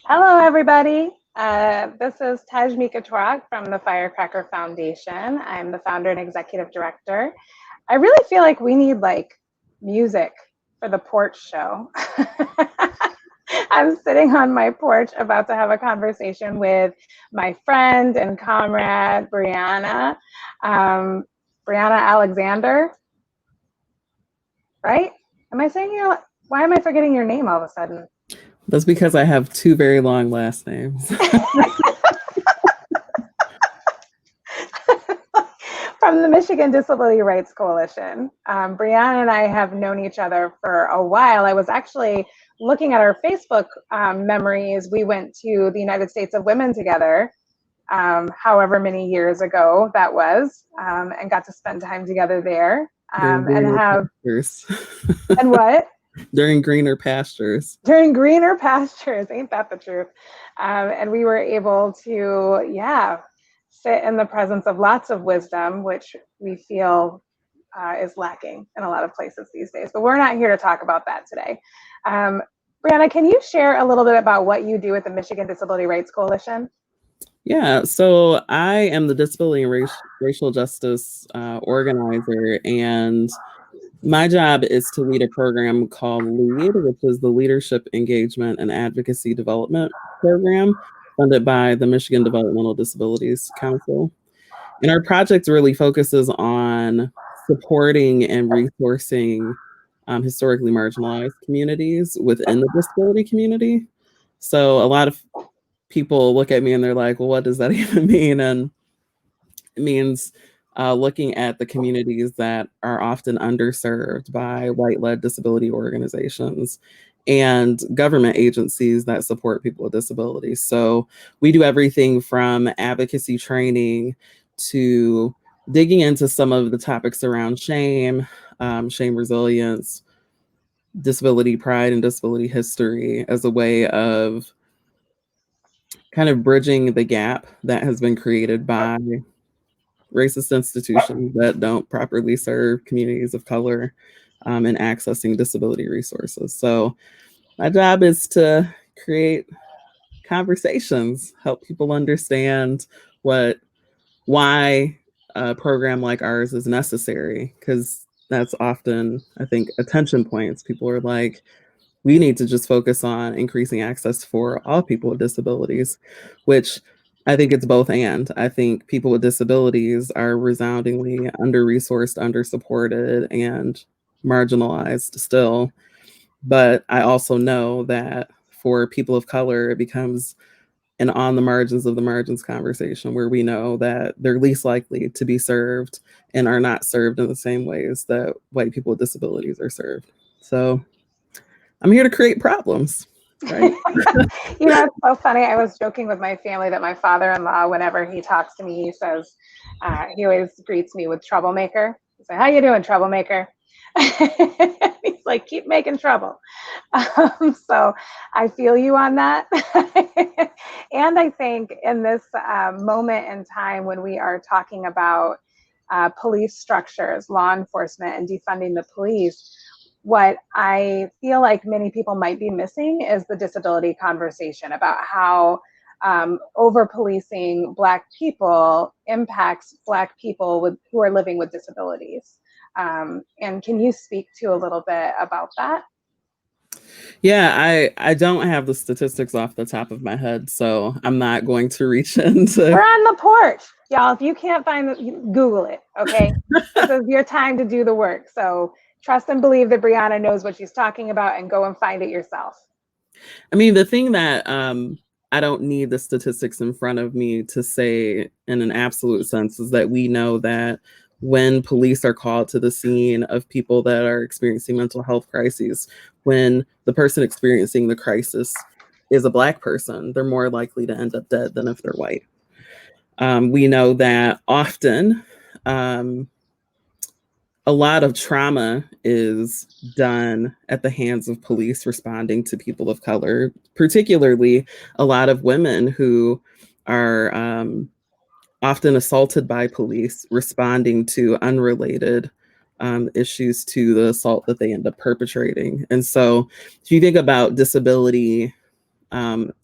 Hello, everybody. This is Tajmika Twarak from the Firecracker Foundation. I'm the founder and executive director. I really feel like we need music for the porch show. I'm sitting on my porch about to have a conversation with my friend and comrade, Breannah. Breannah Alexander, right? Am I saying why am I forgetting your name all of a sudden? That's because I have two very long last names. From the Michigan Disability Rights Coalition. Breannah and I have known each other for a while. I was actually looking at our Facebook memories. We went to the United States of Women together, however many years ago that was, and got to spend time together there. And what? During greener pastures. During greener pastures, ain't that the truth? And we were able to, sit in the presence of lots of wisdom, which we feel is lacking in a lot of places these days. But we're not here to talk about that today. Breannah, can you share a little bit about what you do with the Michigan Disability Rights Coalition? Yeah, so I am the Disability and Racial Justice organizer, and my job is to lead a program called LEAD, which is the Leadership Engagement and Advocacy Development Program funded by the Michigan Developmental Disabilities Council. And our project really focuses on supporting and resourcing historically marginalized communities within the disability community. So a lot of people look at me and they're like, well, what does that even mean? And it means looking at the communities that are often underserved by white-led disability organizations and government agencies that support people with disabilities. So we do everything from advocacy training to digging into some of the topics around shame, shame resilience, disability pride, and disability history as a way of kind of bridging the gap that has been created by racist institutions that don't properly serve communities of color in accessing disability resources. So my job is to create conversations, help people understand why a program like ours is necessary, because that's often, I think, attention points. People are like, we need to just focus on increasing access for all people with disabilities, which I think it's both and. I think people with disabilities are resoundingly under-resourced, under-supported, and marginalized still. But I also know that for people of color, it becomes an on the margins of the margins conversation where we know that they're least likely to be served and are not served in the same ways that white people with disabilities are served. So I'm here to create problems. Right? It's so funny. I was joking with my family that my father-in-law, whenever he talks to me, he says, he always greets me with troublemaker. He's like, how you doing, troublemaker? He's like, keep making trouble. So I feel you on that. And I think in this moment in time when we are talking about police structures, law enforcement, and defunding the police, what I feel like many people might be missing is the disability conversation about how over-policing Black people impacts Black people who are living with disabilities. And can you speak to a little bit about that? Yeah, I don't have the statistics off the top of my head, so I'm not going to reach into. We're on the porch, y'all. If you can't find it, Google it, okay? This is your time to do the work. So trust and believe that Breannah knows what she's talking about and go and find it yourself. I mean, the thing that I don't need the statistics in front of me to say in an absolute sense is that we know that when police are called to the scene of people that are experiencing mental health crises, when the person experiencing the crisis is a Black person, they're more likely to end up dead than if they're white. We know that often a lot of trauma is done at the hands of police responding to people of color, particularly a lot of women who are often assaulted by police responding to unrelated issues to the assault that they end up perpetrating. And so if you think about disability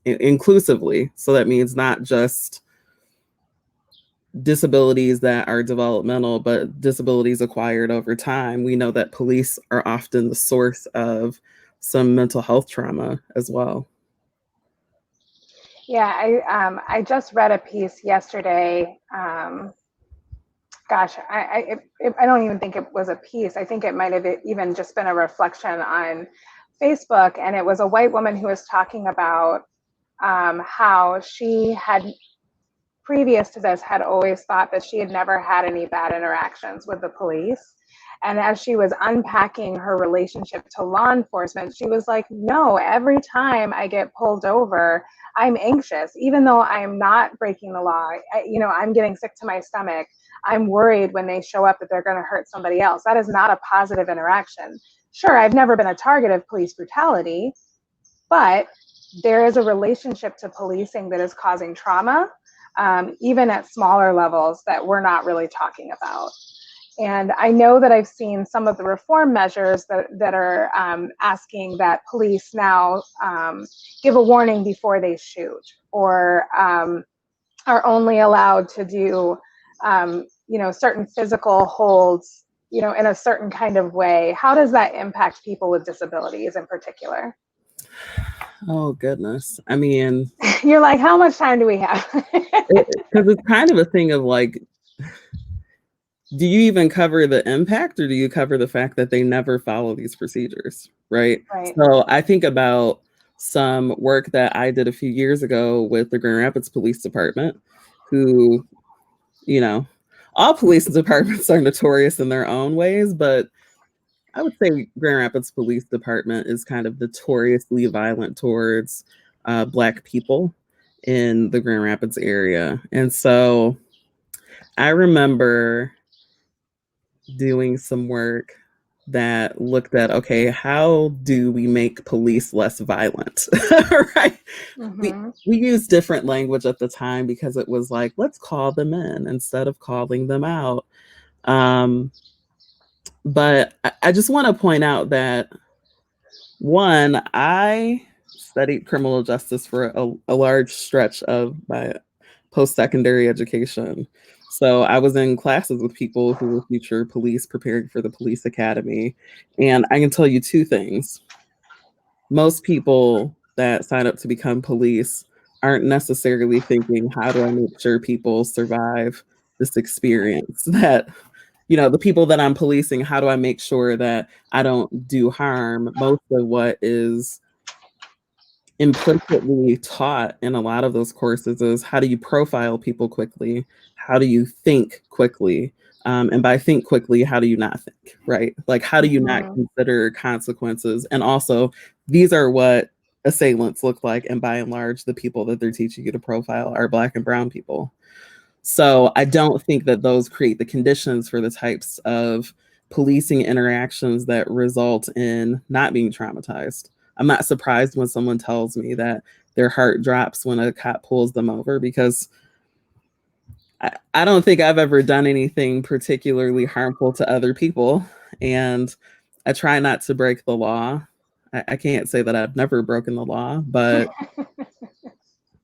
inclusively. So that means not just disabilities that are developmental, but disabilities acquired over time. We know that police are often the source of some mental health trauma as well. Yeah, I just read a piece yesterday. Gosh, I don't even think it was a piece. I think it might have even just been a reflection on Facebook, and it was a white woman who was talking about how she had previous to this had always thought that she had never had any bad interactions with the police. And as she was unpacking her relationship to law enforcement, she was like, no, every time I get pulled over, I'm anxious, even though I'm not breaking the law. I'm getting sick to my stomach. I'm worried when they show up that they're going to hurt somebody else. That is not a positive interaction. Sure, I've never been a target of police brutality, but there is a relationship to policing that is causing trauma, even at smaller levels that we're not really talking about. And I know that I've seen some of the reform measures that are asking that police now give a warning before they shoot, or are only allowed to do, certain physical holds, in a certain kind of way. How does that impact people with disabilities in particular? Oh, goodness. I mean, You're like, how much time do we have? because it's kind of a thing of like, do you even cover the impact, or do you cover the fact that they never follow these procedures? Right. Right. So I think about some work that I did a few years ago with the Grand Rapids Police Department, who, you know, all police departments are notorious in their own ways, but I would say Grand Rapids Police Department is kind of notoriously violent towards Black people in the Grand Rapids area. And so I remember doing some work that looked at, okay, how do we make police less violent? Right. Mm-hmm. We used different language at the time because it was like, let's call them in instead of calling them out. But I just want to point out that, one, I studied criminal justice for a large stretch of my post-secondary education. So I was in classes with people who were future police preparing for the police academy. And I can tell you two things. Most people that sign up to become police aren't necessarily thinking, how do I make sure people survive this experience? That, the people that I'm policing, how do I make sure that I don't do harm? Most of what is implicitly taught in a lot of those courses is, how do you profile people quickly? How do you think quickly? And by think quickly, how do you not think, right? Like, how do you not Mm-hmm. consider consequences? And also, these are what assailants look like. And by and large, the people that they're teaching you to profile are Black and brown people. So I don't think that those create the conditions for the types of policing interactions that result in not being traumatized. I'm not surprised when someone tells me that their heart drops when a cop pulls them over, because I don't think I've ever done anything particularly harmful to other people. And I try not to break the law. I can't say that I've never broken the law, but,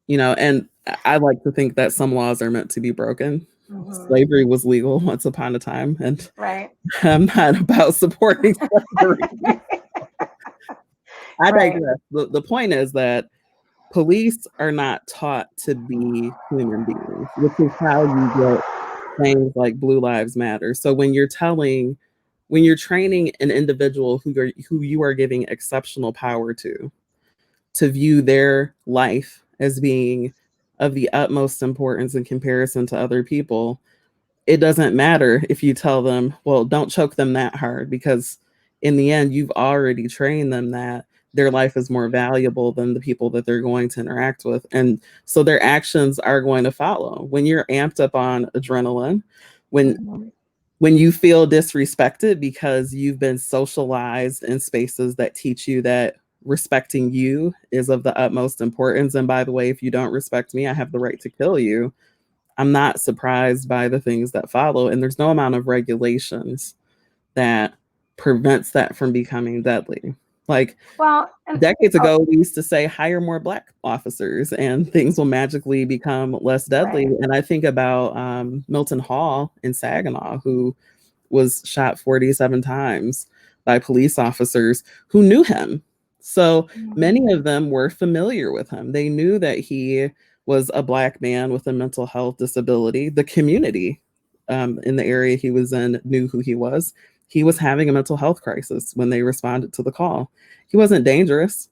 and I like to think that some laws are meant to be broken. Mm-hmm. Slavery was legal once upon a time, and Right. I'm not about supporting slavery. I Right. digress. The point is that police are not taught to be human beings, which is how you get things like Blue Lives Matter. So when you're training an individual who you are giving exceptional power to view their life as being of the utmost importance in comparison to other people, it doesn't matter if you tell them, well, don't choke them that hard, because in the end, you've already trained them that their life is more valuable than the people that they're going to interact with. And so their actions are going to follow. When you're amped up on adrenaline, when Mm-hmm. when you feel disrespected because you've been socialized in spaces that teach you that respecting you is of the utmost importance. And by the way, if you don't respect me, I have the right to kill you. I'm not surprised by the things that follow. And there's no amount of regulations that prevents that from becoming deadly. Like, Well, decades ago, we used to say hire more Black officers and things will magically become less deadly. right. And I think about Milton Hall in Saginaw, who was shot 47 times by police officers who knew him. So many of them were familiar with him. They knew that he was a Black man with a mental health disability. The community in the area he was in knew who he was. He was having a mental health crisis when they responded to the call. He wasn't dangerous.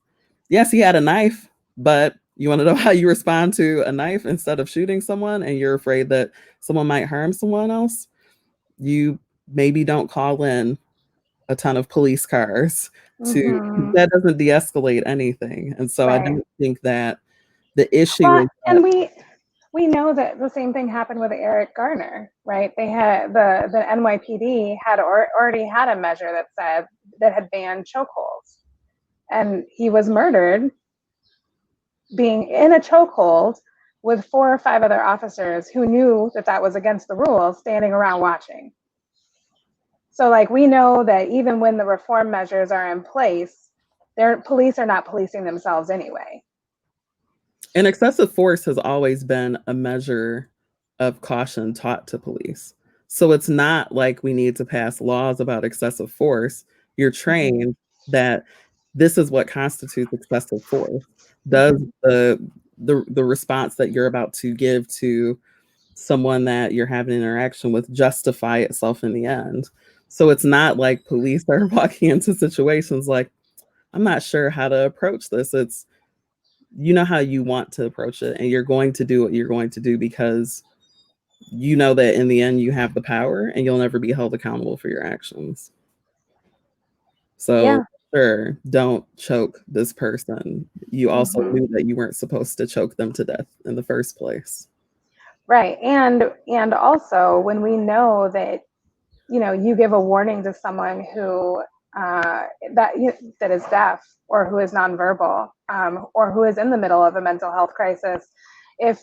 Yes, he had a knife, but you want to know how you respond to a knife instead of shooting someone and you're afraid that someone might harm someone else? You maybe don't call in a ton of police cars to that doesn't de-escalate anything. And so I Right. don't think that the issue Well, is that and we know that the same thing happened with Eric Garner, right? They had the NYPD had already had a measure that said that had banned chokeholds, and he was murdered being in a chokehold with 4 or 5 other officers who knew that that was against the rules, standing around watching. So, like, we know that even when the reform measures are in place, their police are not policing themselves anyway. and excessive force has always been a measure of caution taught to police. So it's not like we need to pass laws about excessive force. You're trained that this is what constitutes excessive force. Does the response that you're about to give to someone that you're having an interaction with justify itself in the end? So it's not like police are walking into situations like, I'm not sure how to approach this. It's, you know how you want to approach it and you're going to do what you're going to do because you know that in the end you have the power and you'll never be held accountable for your actions. So Yeah. sure, don't choke this person. You also Mm-hmm. knew that you weren't supposed to choke them to death in the first place. Right. And also when we know that, you know, you give a warning to someone who that is deaf or who is nonverbal, or who is in the middle of a mental health crisis, if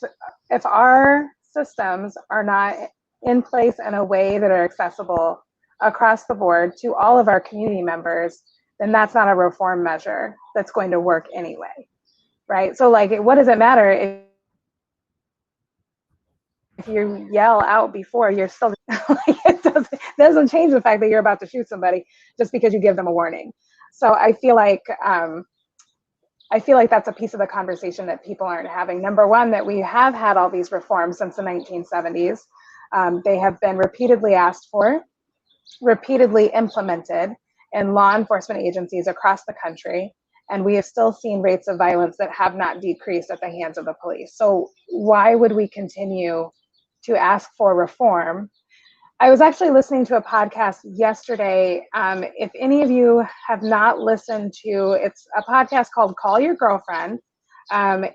our systems are not in place in a way that are accessible across the board to all of our community members, then that's not a reform measure that's going to work anyway. Right. So, like, what does it matter if you yell out before, you're still like, it doesn't change the fact that you're about to shoot somebody just because you give them a warning. So I feel like that's a piece of the conversation that people aren't having. Number one, that we have had all these reforms since the 1970s. They have been repeatedly asked for, repeatedly implemented in law enforcement agencies across the country. And we have still seen rates of violence that have not decreased at the hands of the police. So why would we continue to ask for reform? I was actually listening to a podcast yesterday. If any of you have not listened to, it's a podcast called Call Your Girlfriend. And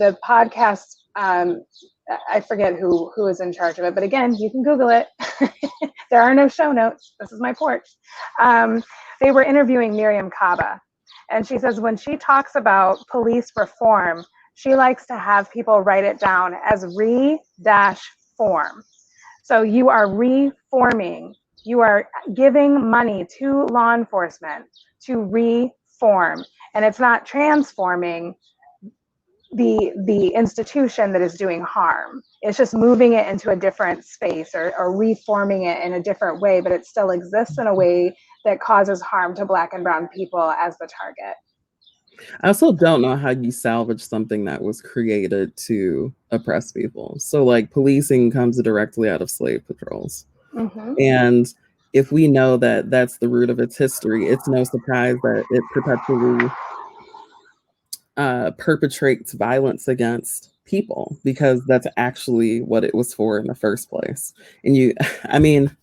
the podcast, I forget who is in charge of it, but again, you can Google it. There are no show notes. This is my porch. They were interviewing Miriam Kaba. And she says when she talks about police reform, she likes to have people write it down as re-form. So you are reforming, you are giving money to law enforcement to reform. And it's not transforming the institution that is doing harm. It's just moving it into a different space or reforming it in a different way, but it still exists in a way that causes harm to Black and brown people as the target. I also don't know how you salvage something that was created to oppress people. So like policing comes directly out of slave patrols. Mm-hmm. And if we know that that's the root of its history, it's no surprise that it perpetually perpetrates violence against people because that's actually what it was for in the first place. And you, I mean,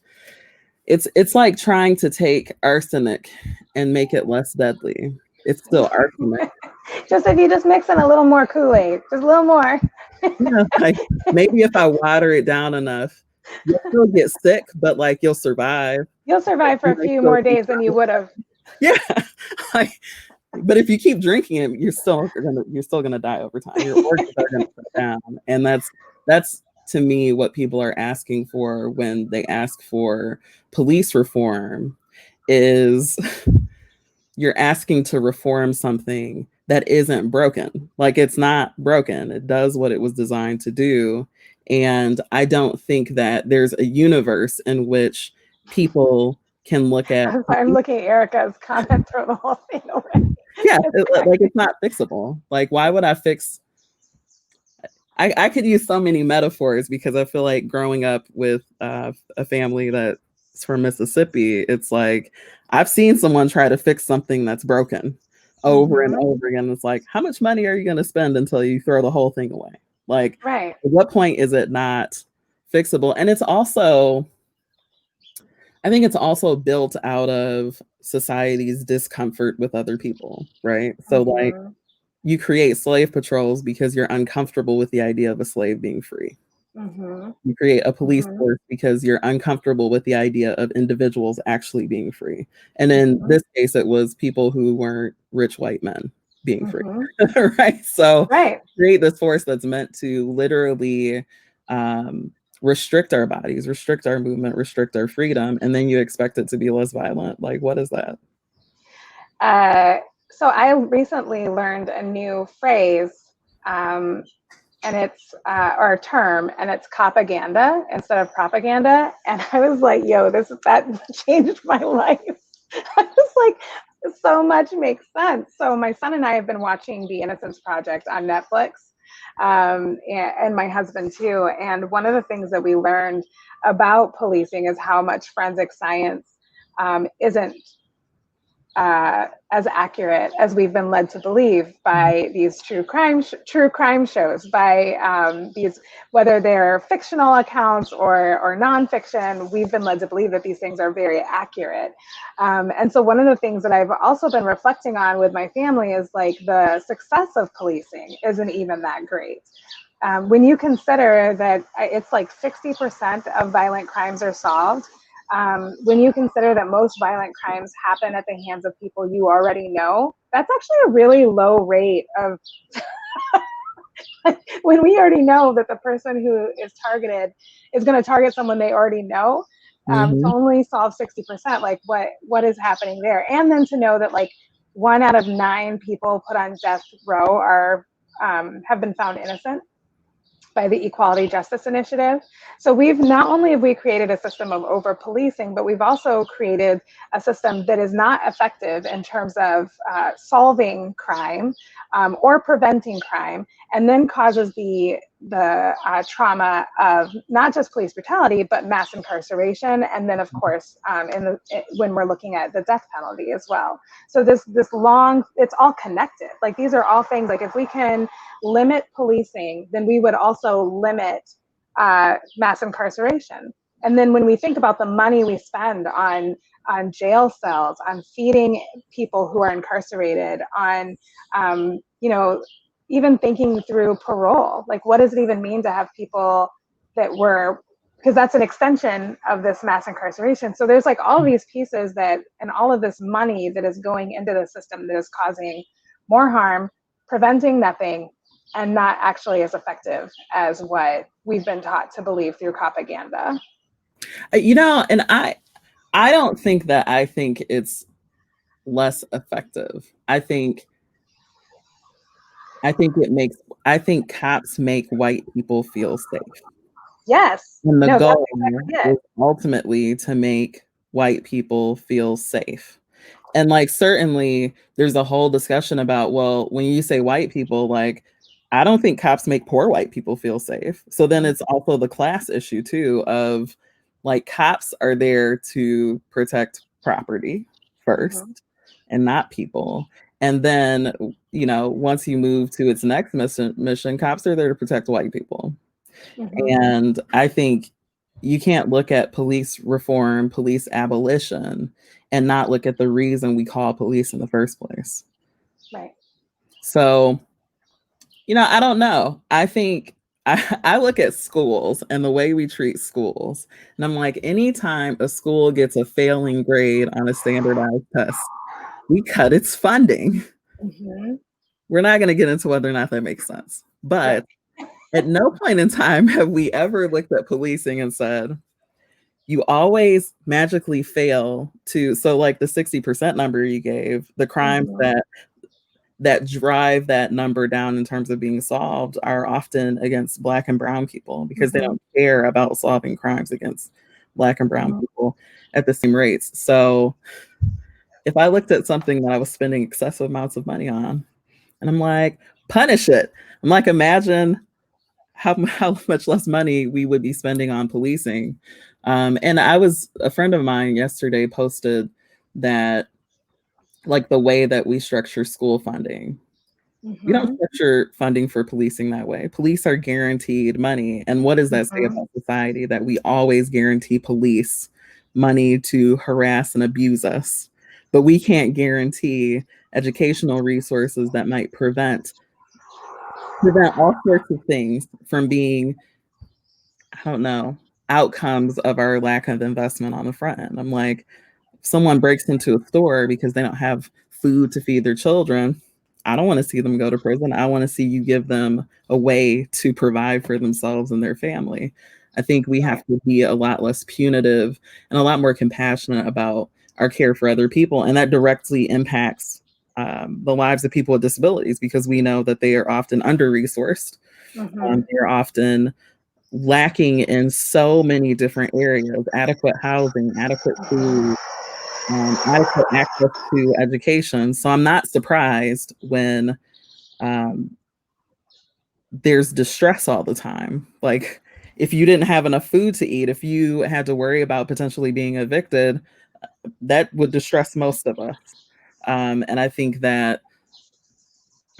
it's like trying to take arsenic and make it less deadly. It's still arsenic. Just if you just mix in a little more Kool-Aid, just a little more. Yeah, like maybe if I water it down enough, you'll still get sick, but like you'll survive. You'll survive for You a might few still more be days than you would have. yeah. Like, but if you keep drinking it, you're still gonna die over time. Your organs are gonna shut down, and that's to me what people are asking for when they ask for police reform is you're asking to reform something that isn't broken. Like, it's not broken. It does what it was designed to do. And I don't think that there's a universe in which people can look at I'm looking at Erica's comment, throw the whole thing away. yeah, like, Okay. it's not fixable. Like, why would I fix? I could use so many metaphors because I feel like growing up with a family that's from Mississippi, it's like I've seen someone try to fix something that's broken over and Mm-hmm. over again. It's like, how much money are you going to spend until you throw the whole thing away? Like, Right. at what point is it not fixable? And it's also, I think it's also built out of society's discomfort with other people, right? So, like, Mm-hmm. you create slave patrols because you're uncomfortable with the idea of a slave being free. Mm-hmm. You create a police Mm-hmm. force because you're uncomfortable with the idea of individuals actually being free. And in Mm-hmm. this case, it was people who weren't rich white men being free, Mm-hmm. right? So Right. create this force that's meant to literally um, restrict our bodies, restrict our movement, restrict our freedom, and then you expect it to be less violent. Like, what is that? Uh, so I recently learned a new phrase, um, and it's or a term, and it's propaganda instead of propaganda. And I was like, "Yo, that changed my life." I was like, so much makes sense. So my son and I have been watching The Innocence Project on Netflix, and my husband too. And one of the things that we learned about policing is how much forensic science isn't as accurate as we've been led to believe by these true crime shows, by these, whether they're fictional accounts or nonfiction. We've been led to believe that these things are very accurate. And so one of the things that I've also been reflecting on with my family is like the success of policing isn't even that great. When you consider that it's like 60% of violent crimes are solved, when you consider that most violent crimes happen at the hands of people you already know, that's actually a really low rate of when we already know that the person who is targeted is going to target someone they already know. To Mm-hmm. only solve 60%, like what is happening there? And then to know that like 1 out of 9 people put on death row are have been found innocent by the Equality Justice Initiative. So we've not only have we created a system of over policing, but we've also created a system that is not effective in terms of solving crime or preventing crime, and then causes the trauma of not just police brutality, but mass incarceration, and then of course when we're looking at the death penalty as well. So this long, it's all connected. Like these are all things. Like if we can limit policing, then we would also limit mass incarceration. And then when we think about the money we spend on jail cells, on feeding people who are incarcerated, on even thinking through parole, like what does it even mean to have people that were, because that's an extension of this mass incarceration. So there's like all these pieces that, and all of this money that is going into the system that is causing more harm, preventing nothing, and not actually as effective as what we've been taught to believe through propaganda. And I don't think that I think it's less effective. I think cops make white people feel safe. Yes. And the No, that's goal exactly is it. ultimately to make white people feel safe. And like certainly there's a whole discussion about, well, when you say white people, like I don't think cops make poor white people feel safe. So then it's also the class issue too of like cops are there to protect property first Mm-hmm. and not people. And then, once you move to its next mission, cops are there to protect white people. Mm-hmm. And I think you can't look at police reform, police abolition, and not look at the reason we call police in the first place. Right. So, I don't know. I think I look at schools and the way we treat schools, and I'm like, anytime a school gets a failing grade on a standardized test, we cut its funding. Mm-hmm. We're not going to get into whether or not that makes sense. Right. But at no point in time have we ever looked at policing and said, you always magically fail to, so like the 60% number you gave, the crimes that drive that number down in terms of being solved are often against Black and brown people, because they don't care about solving crimes against Black and brown people at the same rates. So if I looked at something that I was spending excessive amounts of money on, and I'm like, punish it. I'm like, imagine how much less money we would be spending on policing. And a friend of mine yesterday posted that, like, the way that we structure school funding, we don't structure funding for policing that way. Police are guaranteed money. And what does that say about society, that we always guarantee police money to harass and abuse us, but we can't guarantee educational resources that might prevent all sorts of things from being, I don't know, outcomes of our lack of investment on the front end. I'm like, if someone breaks into a store because they don't have food to feed their children, I don't want to see them go to prison. I want to see you give them a way to provide for themselves and their family. I think we have to be a lot less punitive and a lot more compassionate about our care for other people. And that directly impacts the lives of people with disabilities, because we know that they are often under-resourced. They're often lacking in so many different areas: adequate housing, adequate food, adequate access to education. So I'm not surprised when there's distress all the time. Like, if you didn't have enough food to eat, if you had to worry about potentially being evicted, that would distress most of us. And I think that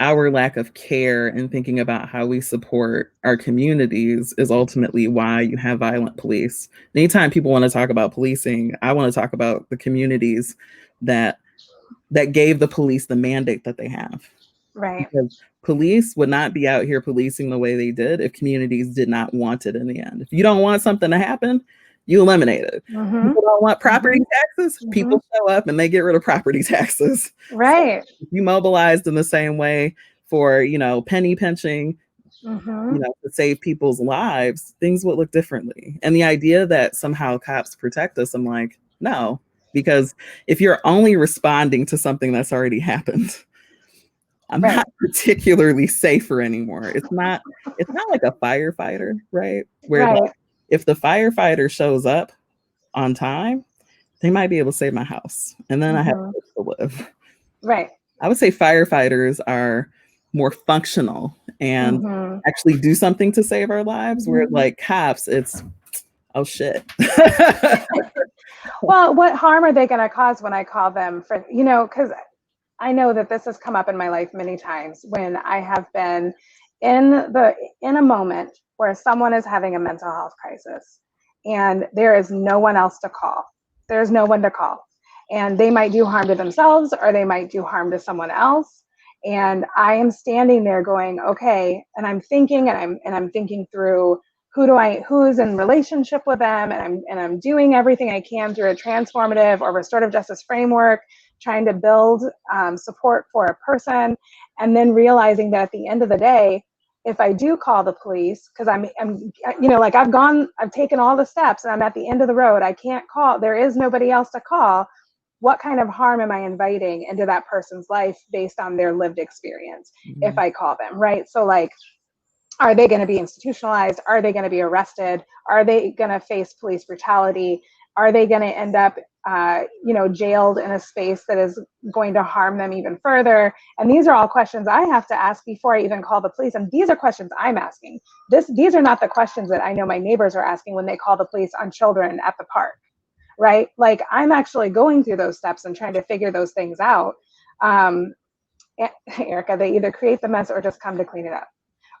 our lack of care and thinking about how we support our communities is ultimately why you have violent police. Anytime people want to talk about policing, I want to talk about the communities that gave the police the mandate that they have. Right. Because police would not be out here policing the way they did if communities did not want it in the end. If you don't want something to happen, you eliminate it. People don't want property taxes, people show up and they get rid of property taxes. Right. So if you mobilized in the same way for, penny pinching, to save people's lives, things would look differently. And the idea that somehow cops protect us, I'm like, no, because if you're only responding to something that's already happened, I'm not particularly safer anymore. It's not like a firefighter, right? Where like, if the firefighter shows up on time, they might be able to save my house, and then I have to live. Right. I would say firefighters are more functional and actually do something to save our lives. Where like cops, it's, oh shit. Well, what harm are they going to cause when I call them for, because I know that this has come up in my life many times when I have been in a moment where someone is having a mental health crisis and there is no one else to call. There's no one to call. And they might do harm to themselves or they might do harm to someone else. And I am standing there going, okay, and I'm thinking and I'm thinking through who's in relationship with them, and I'm doing everything I can through a transformative or restorative justice framework, trying to build support for a person, and then realizing that at the end of the day, if I do call the police, because I'm like I've taken all the steps and I'm at the end of the road, I can't call, there is nobody else to call. What kind of harm am I inviting into that person's life based on their lived experience if I call them, right? So like, are they going to be institutionalized? Are they going to be arrested? Are they going to face police brutality? Are they going to end up, jailed in a space that is going to harm them even further? And these are all questions I have to ask before I even call the police. And these are questions I'm asking. These are not the questions that I know my neighbors are asking when they call the police on children at the park, right? Like, I'm actually going through those steps and trying to figure those things out. Erica, they either create the mess or just come to clean it up.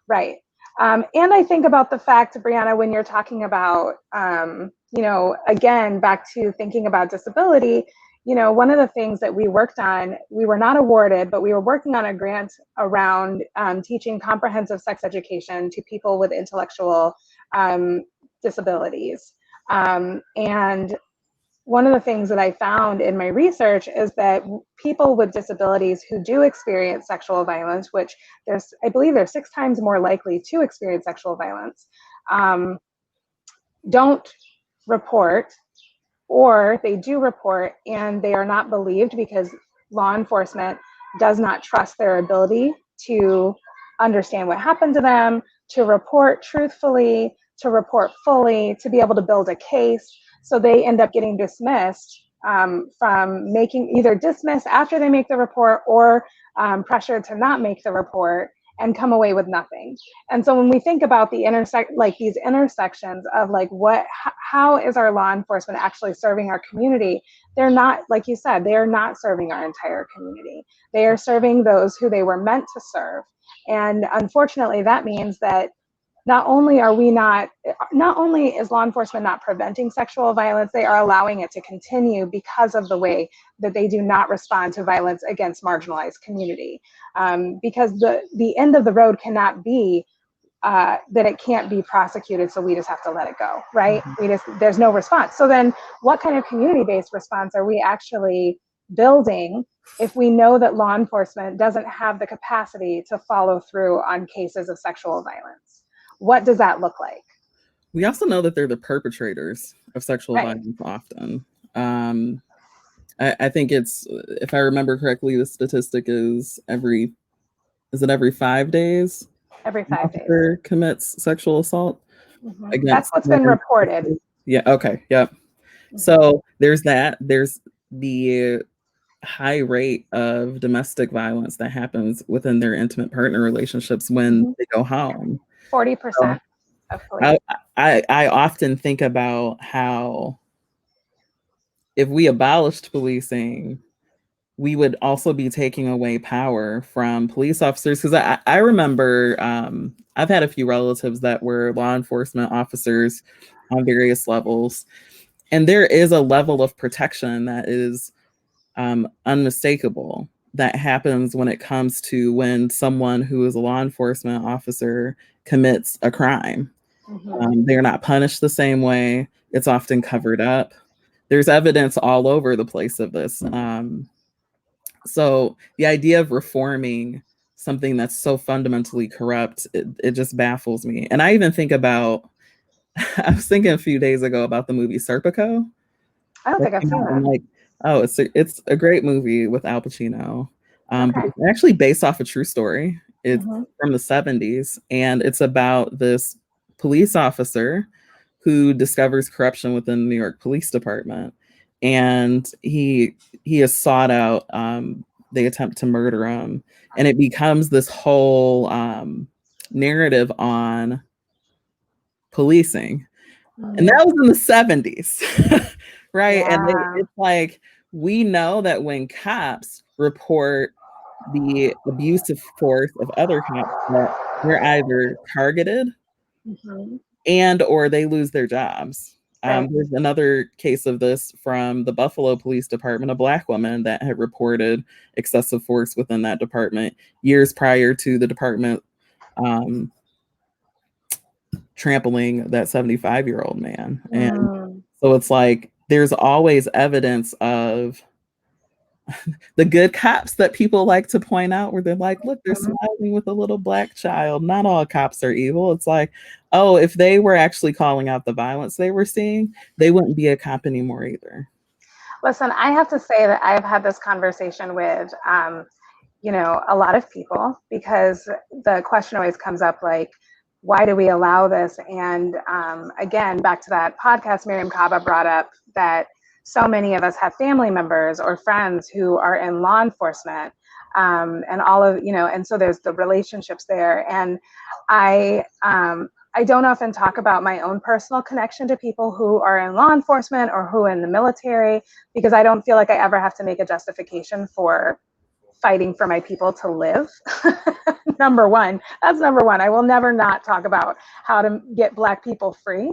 Right. And I think about the fact, Breannah, when you're talking about, again, back to thinking about disability, one of the things that we worked on, we were not awarded, but we were working on a grant around teaching comprehensive sex education to people with intellectual disabilities. And one of the things that I found in my research is that people with disabilities who do experience sexual violence, which I believe they're 6 times more likely to experience sexual violence, don't report, or they do report and they are not believed because law enforcement does not trust their ability to understand what happened to them, to report truthfully, to report fully, to be able to build a case. So they end up getting dismissed, from making, either dismissed after they make the report, or pressured to not make the report and come away with nothing. And so when we think about the these intersections of like how is our law enforcement actually serving our community, they're not, like you said, they are not serving our entire community. They are serving those who they were meant to serve. And unfortunately, that means that not only is law enforcement not preventing sexual violence, they are allowing it to continue because of the way that they do not respond to violence against marginalized community. Because the end of the road cannot be that it can't be prosecuted, so we just have to let it go, right? There's no response. So then what kind of community-based response are we actually building if we know that law enforcement doesn't have the capacity to follow through on cases of sexual violence? What does that look like? We also know that they're the perpetrators of sexual Right. violence often. I think it's, if I remember correctly, the statistic is every 5 days? Every 5 days. Officer commits sexual assault That's against. what's been reported. Yeah. Okay. Yep. So there's that. There's the high rate of domestic violence that happens within their intimate partner relationships when they go home. 40% of police. I often think about how if we abolished policing, we would also be taking away power from police officers. Because I remember I've had a few relatives that were law enforcement officers on various levels. And there is a level of protection that is unmistakable that happens when it comes to when someone who is a law enforcement officer commits a crime. They're not punished the same way. It's often covered up. There's evidence all over the place of this. So the idea of reforming something that's so fundamentally corrupt, it just baffles me. And I even think about, I was thinking a few days ago about the movie Serpico. I don't think I've seen that. Like, oh, it's a great movie with Al Pacino. Okay. But it's actually based off a true story. It's from the 70s, and it's about this police officer who discovers corruption within the New York Police Department, and he is sought out. They attempt to murder him, and it becomes this whole narrative on policing. And that was in the 70s, right? Yeah. And it's like, we know that when cops report the abusive force of other cops, that they're either targeted and or they lose their jobs. Right. There's another case of this from the Buffalo Police Department, a Black woman that had reported excessive force within that department years prior to the department trampling that 75-year-old man. And so it's like there's always evidence of the good cops that people like to point out, where they're like, look, they're smiling with a little Black child. Not all cops are evil. It's like, oh, if they were actually calling out the violence they were seeing, they wouldn't be a cop anymore either. Listen, I have to say that I've had this conversation with a lot of people, because the question always comes up like, why do we allow this? And again, back to that podcast Miriam Kaba brought up, that so many of us have family members or friends who are in law enforcement, and all of, and so there's the relationships there. And I don't often talk about my own personal connection to people who are in law enforcement or who are in the military, because I don't feel like I ever have to make a justification for fighting for my people to live. Number one, that's number one. I will never not talk about how to get Black people free,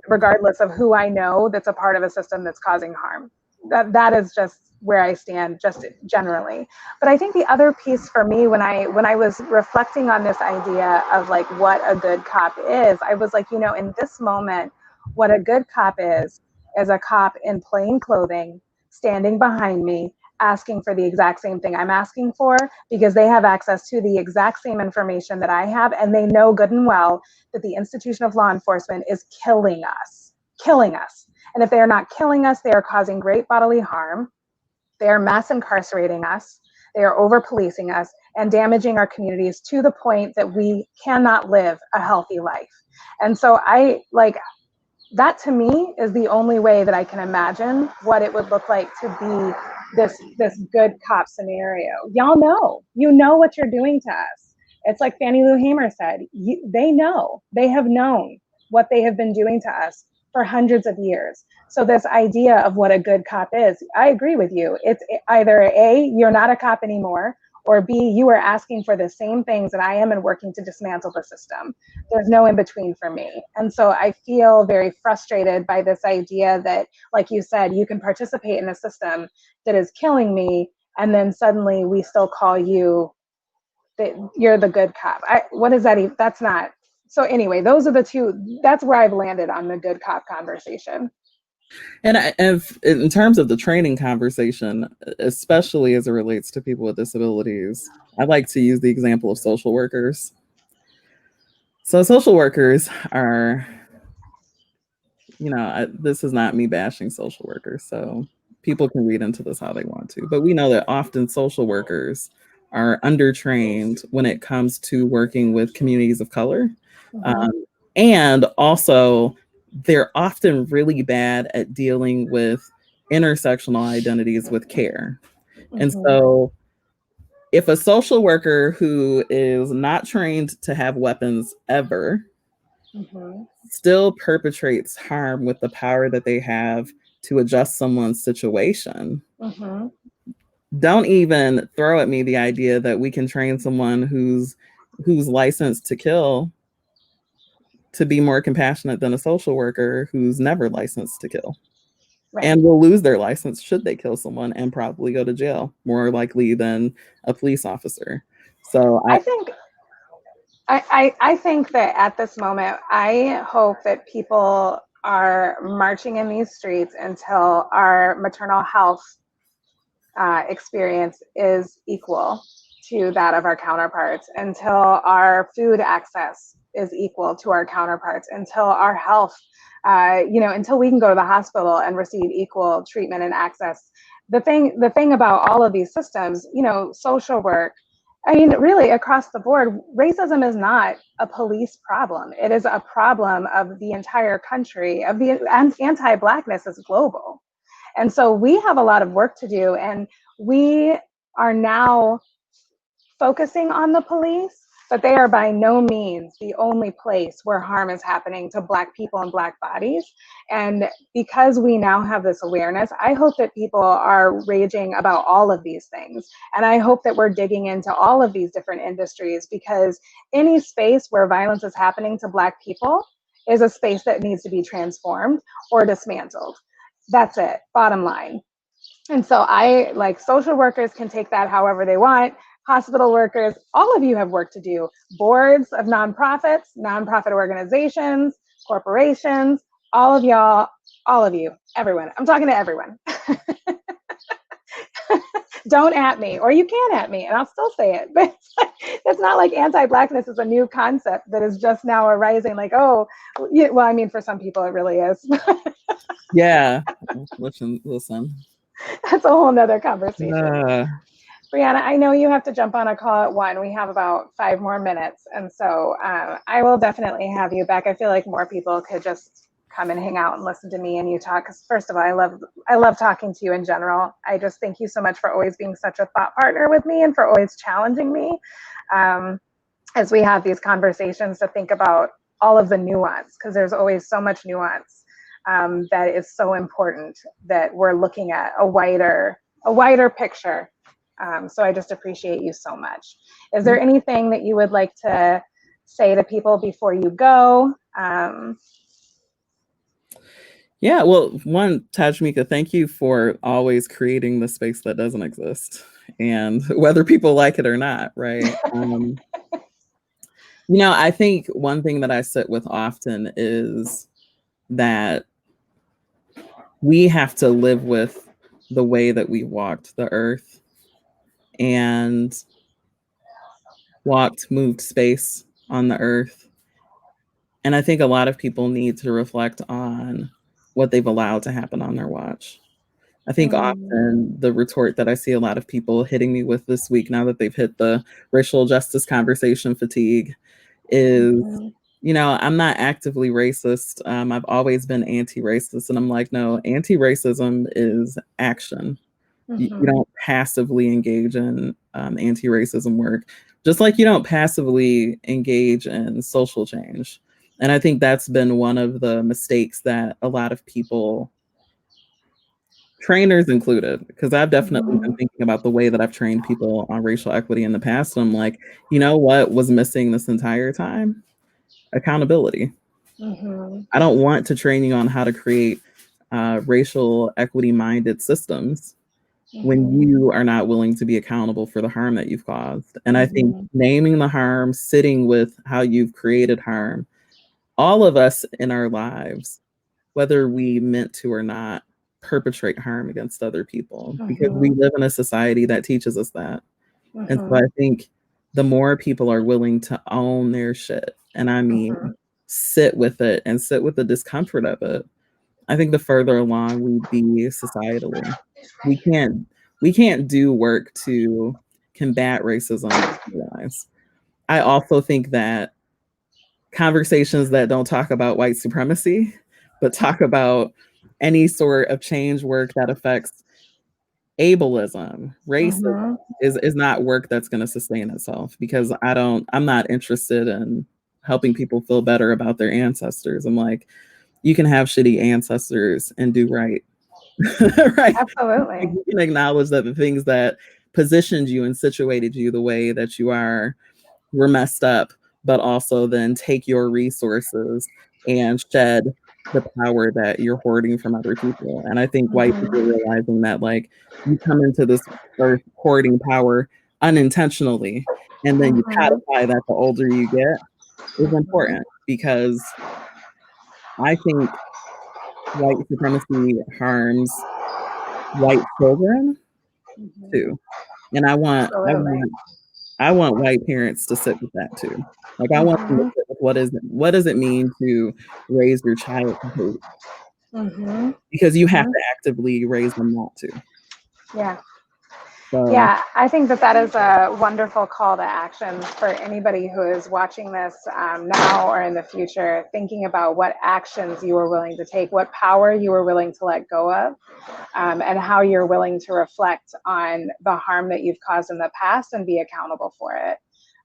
regardless of who I know that's a part of a system that's causing harm. That is just where I stand, just generally. But I think the other piece for me, when I was reflecting on this idea of like what a good cop is, I was like, in this moment, what a good cop is a cop in plain clothing, standing behind me, asking for the exact same thing I'm asking for, because they have access to the exact same information that I have, and they know good and well that the institution of law enforcement is killing us. killing us. And if they are not killing us, they are causing great bodily harm. They are mass incarcerating us. They are over policing us and damaging our communities to the point that we cannot live a healthy life. And so I like that, to me, is the only way that I can imagine what it would look like to be this good cop scenario. Y'all know, you know what you're doing to us. It's like Fannie Lou Hamer said, they know, they have known what they have been doing to us for hundreds of years. So this idea of what a good cop is, I agree with you. It's either A, you're not a cop anymore, or B, you are asking for the same things that I am and working to dismantle the system. There's no in between for me. And so I feel very frustrated by this idea that, like you said, you can participate in a system that is killing me, and then suddenly we still call you that you're the good cop. What is that? That's not. So anyway, those are the two. That's where I've landed on the good cop conversation. And if, in terms of the training conversation, especially as it relates to people with disabilities, I like to use the example of social workers. So social workers are, this is not me bashing social workers. So people can read into this how they want to. But we know that often social workers are undertrained when it comes to working with communities of color. Mm-hmm. And also, they're often really bad at dealing with intersectional identities with care. And Mm-hmm. so, if a social worker who is not trained to have weapons ever Mm-hmm. still perpetrates harm with the power that they have to adjust someone's situation, Mm-hmm. don't even throw at me the idea that we can train someone who's licensed to kill to be more compassionate than a social worker who's never licensed to kill, Right. and will lose their license should they kill someone and probably go to jail more likely than a police officer. So I think I think that at this moment, I hope that people are marching in these streets until our maternal health experience is equal to that of our counterparts, until our food access is equal to our counterparts, until our health, until we can go to the hospital and receive equal treatment and access. The thing about all of these systems, social work, I mean, really across the board, racism is not a police problem. It is a problem of the entire country, of the anti-Blackness is global. And so we have a lot of work to do, and we are now focusing on the police, but they are by no means the only place where harm is happening to Black people and Black bodies. And because we now have this awareness, I hope that people are raging about all of these things. And I hope that we're digging into all of these different industries, because any space where violence is happening to Black people is a space that needs to be transformed or dismantled. That's it, bottom line. And so I like social workers can take that however they want. Hospital workers, all of you have work to do. Boards of nonprofits, nonprofit organizations, corporations, all of y'all, all of you, everyone. I'm talking to everyone. Don't at me, or you can at me, and I'll still say it. But it's not like anti-Blackness is a new concept that is just now arising. Like, oh, yeah, well, I mean, for some people it really is. yeah, listen. That's a whole nother conversation. Uh, Breannah, I know you have to jump on a call at 1. We have about 5 more minutes. And so I will definitely have you back. I feel like more people could just come and hang out and listen to me and you talk. Because first of all, I love talking to you in general. I just thank you so much for always being such a thought partner with me and for always challenging me as we have these conversations to think about all of the nuance, because there's always so much nuance that is so important that we're looking at a wider picture. So I just appreciate you so much. Is there anything that you would like to say to people before you go? yeah, well, one, Tajmika, thank you for always creating the space that doesn't exist, and whether people like it or not, right? I think one thing that I sit with often is that we have to live with the way that we walked the earth and moved space on the earth. And I think a lot of people need to reflect on what they've allowed to happen on their watch. I think Mm-hmm. often the retort that I see a lot of people hitting me with this week, now that they've hit the racial justice conversation fatigue, is, I'm not actively racist. I've always been anti-racist. And I'm like, no, anti-racism is action. You don't passively engage in anti-racism work, just like you don't passively engage in social change. And I think that's been one of the mistakes that a lot of people, trainers included, because I've definitely been thinking about the way that I've trained people on racial equity in the past. And I'm like, you know what was missing this entire time? Accountability. I don't want to train you on how to create racial equity minded systems when you are not willing to be accountable for the harm that you've caused. And I think naming the harm, sitting with how you've created harm, all of us in our lives, whether we meant to or not, perpetrate harm against other people because we live in a society that teaches us that. And so I think the more people are willing to own their shit, and I mean sit with it and sit with the discomfort of it, I think the further along we'd be societally. We can't we can't do work to combat racism otherwise. I also think that conversations that don't talk about white supremacy, but talk about any sort of change work that affects ableism, racism, is not work that's going to sustain itself, because I'm not interested in helping people feel better about their ancestors. I'm like, you can have shitty ancestors and do right. Right. Absolutely. You can acknowledge that the things that positioned you and situated you the way that you are were messed up, but also then take your resources and shed the power that you're hoarding from other people. And I think white people realizing that, like, you come into this earth hoarding power unintentionally, and then you codify that the older you get, is important, because I think white supremacy harms white children too. And Absolutely. I want white parents to sit with that too. Like, I want them to sit with what does it mean to raise your child to hate? Because you have to actively raise them not to. Yeah. So Yeah, I think that that is a wonderful call to action for anybody who is watching this now or in the future, thinking about what actions you are willing to take, what power you are willing to let go of, and how you're willing to reflect on the harm that you've caused in the past and be accountable for it.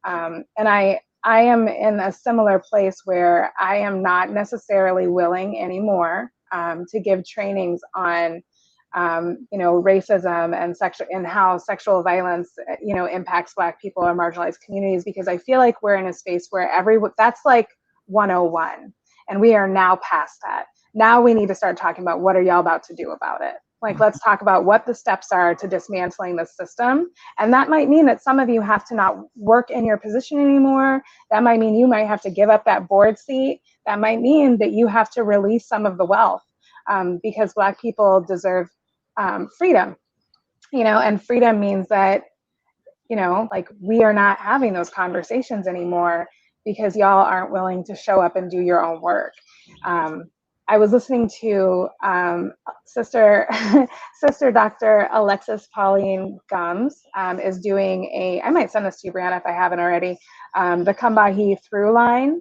And I am in a similar place where I am not necessarily willing anymore to give trainings on racism and how sexual violence, impacts Black people or marginalized communities, because I feel like we're in a space where that's like 101, and we are now past that. Now we need to start talking about, what are y'all about to do about it? Like, let's talk about what the steps are to dismantling the system. And that might mean that some of you have to not work in your position anymore. That might mean you might have to give up that board seat. That might mean that you have to release some of the wealth, because Black people deserve freedom, and freedom means that, like, we are not having those conversations anymore because y'all aren't willing to show up and do your own work. I was listening to Sister Sister Dr. Alexis Pauline Gums is doing I might send this to you, Breannah, if I haven't already. The Kambahi Through Line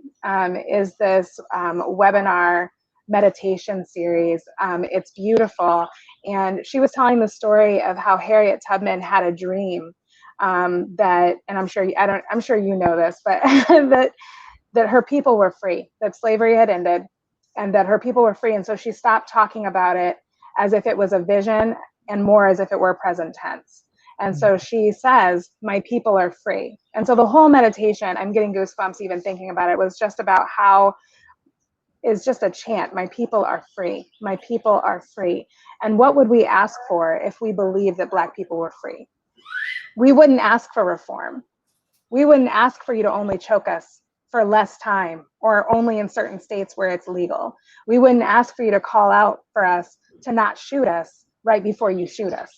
is this webinar meditation series. It's beautiful. And she was telling the story of how Harriet Tubman had a dream that, and I'm sure you know this, but that her people were free, that slavery had ended, and that her people were free. And so she stopped talking about it as if it was a vision and more as if it were present tense. And so she says, my people are free. And so the whole meditation, I'm getting goosebumps even thinking about it, was just about how is just a chant. My people are free. My people are free. And what would we ask for if we believed that Black people were free? We wouldn't ask for reform. We wouldn't ask for you to only choke us for less time or only in certain states where it's legal. We wouldn't ask for you to call out for us to not shoot us right before you shoot us.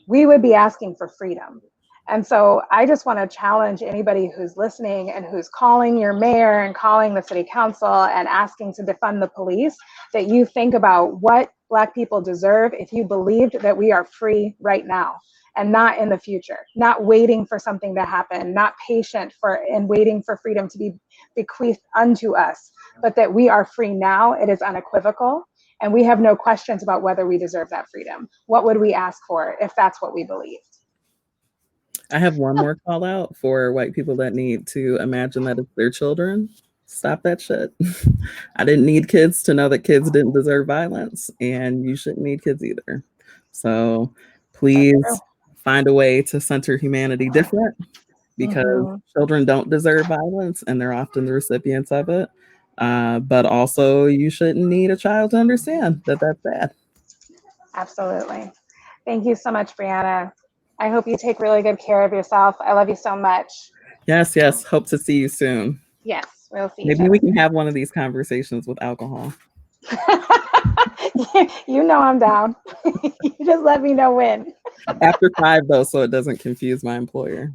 We would be asking for freedom. And so I just want to challenge anybody who's listening and who's calling your mayor and calling the city council and asking to defund the police, that you think about what Black people deserve if you believed that we are free right now and not in the future, not waiting for something to happen, not patient for and waiting for freedom to be bequeathed unto us, but that we are free now. It is unequivocal. And we have no questions about whether we deserve that freedom. What would we ask for if that's what we believed? I have one more call out for white people that need to imagine that it's their children. Stop that shit. I didn't need kids to know that kids didn't deserve violence, and you shouldn't need kids either. So please find a way to center humanity different, because children don't deserve violence and they're often the recipients of it. But also, you shouldn't need a child to understand that that's bad. Absolutely. Thank you so much, Breannah. I hope you take really good care of yourself. I love you so much. Yes, yes. Hope to see you soon. Yes, we'll see each Maybe other. we can have one of these conversations with alcohol. You know I'm down. You just let me know when. After 5, though, so it doesn't confuse my employer.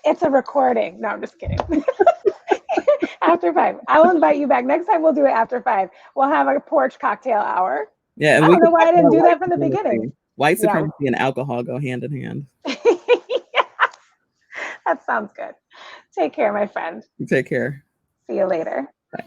It's a recording. No, I'm just kidding. After 5. I will invite you back. Next time we'll do it after 5. We'll have a porch cocktail hour. Yeah, and I we don't know why I didn't do that from the beginning. White supremacy and alcohol go hand in hand. Yeah, that sounds good. Take care, my friend. You take care. See you later. Bye.